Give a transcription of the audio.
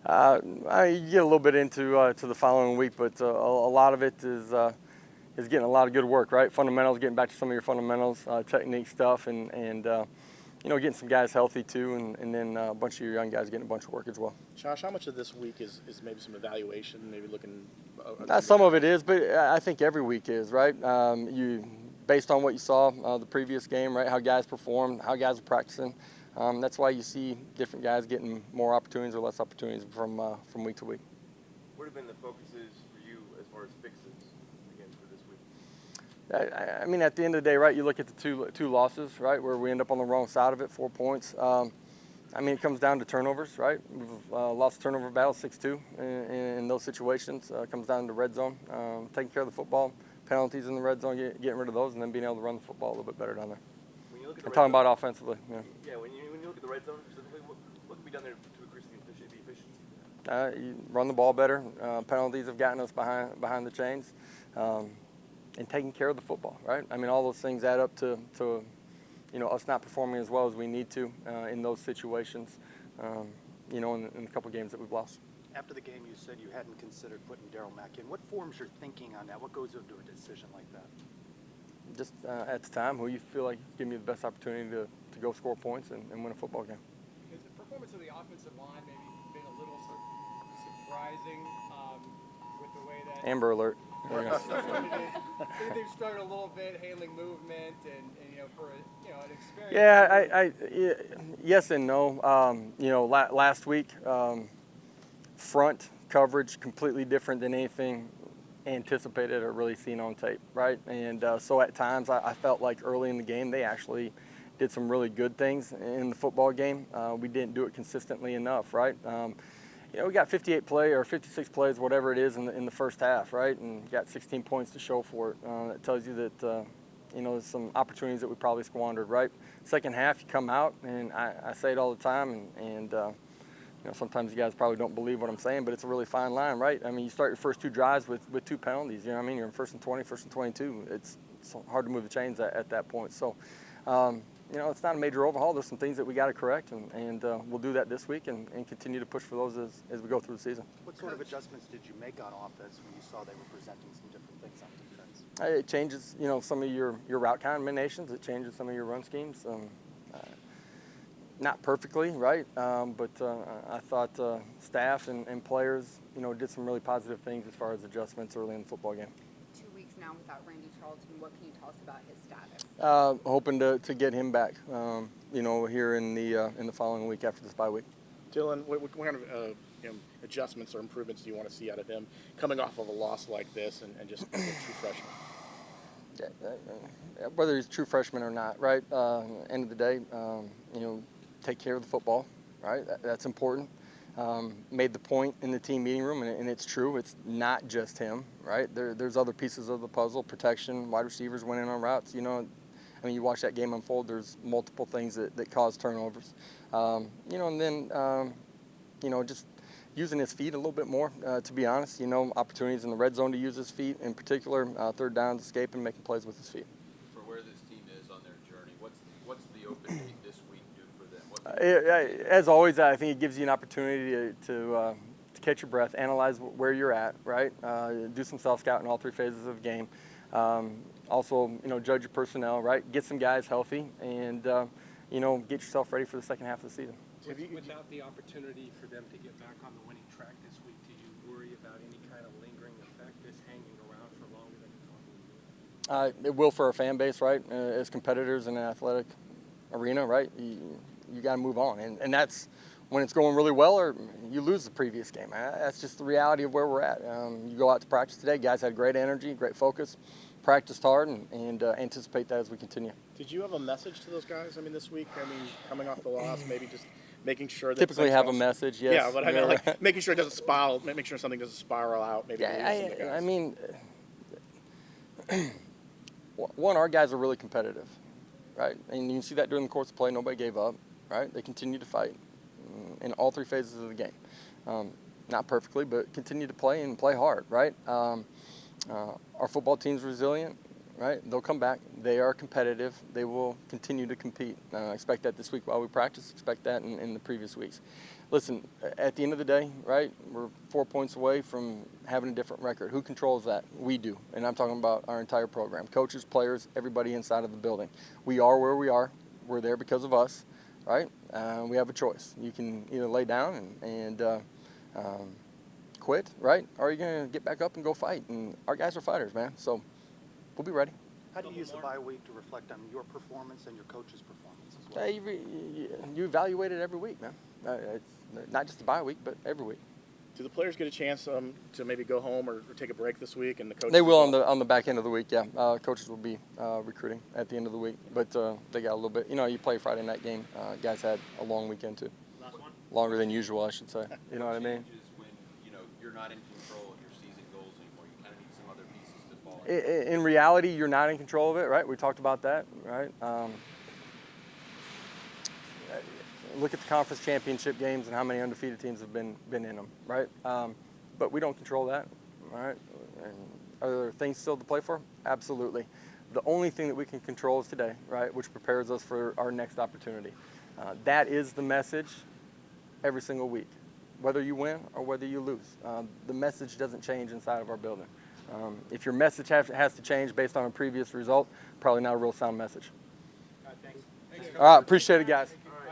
I get a little bit into to the following week, but a lot of it is getting a lot of good work, right? Fundamentals, getting back to some of your fundamentals, technique stuff, and getting some guys healthy too, and then a bunch of your young guys getting a bunch of work as well. Josh, how much of this week is maybe some evaluation, maybe looking? Some of it is, but I think every week is, right? You based on what you saw the previous game, right? How guys performed, how guys are practicing. That's why you see different guys getting more opportunities or less opportunities from week to week. What have been the focuses for you as far as fixes again for this week? I mean, at the end of the day, right? You look at the two losses, right, where we end up on the wrong side of it, 4 points. I mean, it comes down to turnovers, right? We've lost a turnover battle 6-2 in those situations. It comes down to red zone, taking care of the football, penalties in the red zone, getting rid of those, and then being able to run the football a little bit better down there. When you look at I'm talking zone, about offensively. Yeah, when you look at the red zone specifically, what can be done there to increase the efficiency? You run the ball better. Penalties have gotten us behind the chains, and taking care of the football, right? I mean, all those things add up to us not performing as well as we need to in those situations, in a couple of games that we've lost. After the game, you said you hadn't considered putting Daryl Mack in. What forms your thinking on that? What goes into a decision like that? Just at the time, who you feel like give me the best opportunity to go score points and win a football game. Has the performance of the offensive line maybe been a little surprising with the way that Amber alert. they've struggled a little bit handling movement and for an experience. Yeah, yes and no. Last week, front coverage completely different than anything anticipated or really seen on tape, right? And so at times I felt like early in the game they actually did some really good things in the football game. We didn't do it consistently enough, right? We got 58 play or 56 plays, whatever it is, in the first half, right? And got 16 points to show for it. That tells you that there's some opportunities that we probably squandered, right? Second half, you come out, and I say it all the time, and sometimes you guys probably don't believe what I'm saying, but it's a really fine line, right? I mean, you start your first two drives with two penalties. You know what I mean? You're in 1st and 20, 1st and 22. It's hard to move the chains at that point. So, it's not a major overhaul. There's some things that we got to correct, and we'll do that this week and continue to push for those as we go through the season. What sort of adjustments did you make on offense when you saw they were presenting some different things on defense? It changes, some of your route combinations. It changes some of your run schemes. Not perfectly, right? But I thought staff and players, did some really positive things as far as adjustments early in the football game. 2 weeks now without Randy Charlton. What can you tell us about his status? Hoping to get him back, here in the following week after this bye week. Dylan, what kind of adjustments or improvements do you want to see out of him coming off of a loss like this and just a true freshman? Whether he's a true freshman or not, right? End of the day, take care of the football, right? That's important. Made the point in the team meeting room, and it's true. It's not just him, right? There's other pieces of the puzzle: protection, wide receivers winning on routes. You watch that game unfold. There's multiple things that cause turnovers. And then just using his feet a little bit more. To be honest, opportunities in the red zone to use his feet, in particular, third downs, escaping, making plays with his feet. For where this team is on their journey, what's the open date this week do for them? As always, I think it gives you an opportunity to catch your breath, analyze where you're at, right? Do some self-scout in all three phases of the game. Also, judge your personnel, right? Get some guys healthy, and get yourself ready for the second half of the season. Without the opportunity for them to get back on the winning track this week, do you worry about any kind of lingering effect, this hanging around for longer than it's normally doing? It will for our fan base, right? As competitors in an athletic arena, right? You got to move on, and that's when it's going really well, or you lose the previous game. That's just the reality of where we're at. You go out to practice today. Guys had great energy, great focus, practiced hard, and anticipate that as we continue. Did you have a message to those guys? This week. Coming off the loss, maybe just making sure that typically have a message. Yes. Yeah, but I mean, making sure it doesn't spiral. Make sure something doesn't spiral out. Maybe. Yeah, one, our guys are really competitive, right? And you can see that during the course of play. Nobody gave up, right? They continued to fight in all three phases of the game. Not perfectly, but continue to play and play hard, right? Our football team's resilient, right? They'll come back. They are competitive. They will continue to compete. Expect that this week while we practice. Expect that in the previous weeks. listen, at the end of the day, right, we're 4 points away from having a different record. Who controls that? We do. And I'm talking about our entire program. Coaches, players, everybody inside of the building. We are where we are. We're there because of us, right? We have a choice. You can either lay down and quit, right? Or you're going to get back up and go fight. And our guys are fighters, man. So we'll be ready. How do you use the bye week to reflect on your performance and your coach's performance as well? You evaluate it every week, man. It's not just the bye week, but every week. Do the players get a chance to maybe go home or take a break this week? And the coaches They will on the back end of the week, yeah. Coaches will be recruiting at the end of the week, but they got a little bit. You know, you play a Friday night game. Guys had a long weekend too. Last one. Longer than usual, I should say. You know what I mean? Changes when, you're not in control of your season goals anymore. You kind of need some other pieces to fall in. In reality, you're not in control of it, right? We talked about that, right? Look at the conference championship games and how many undefeated teams have been in them, right? But we don't control that, all right? And are there things still to play for? Absolutely. The only thing that we can control is today, right, which prepares us for our next opportunity. That is the message every single week, whether you win or whether you lose. The message doesn't change inside of our building. If your message has to change based on a previous result, probably not a real sound message. Thanks. All right, appreciate it, guys.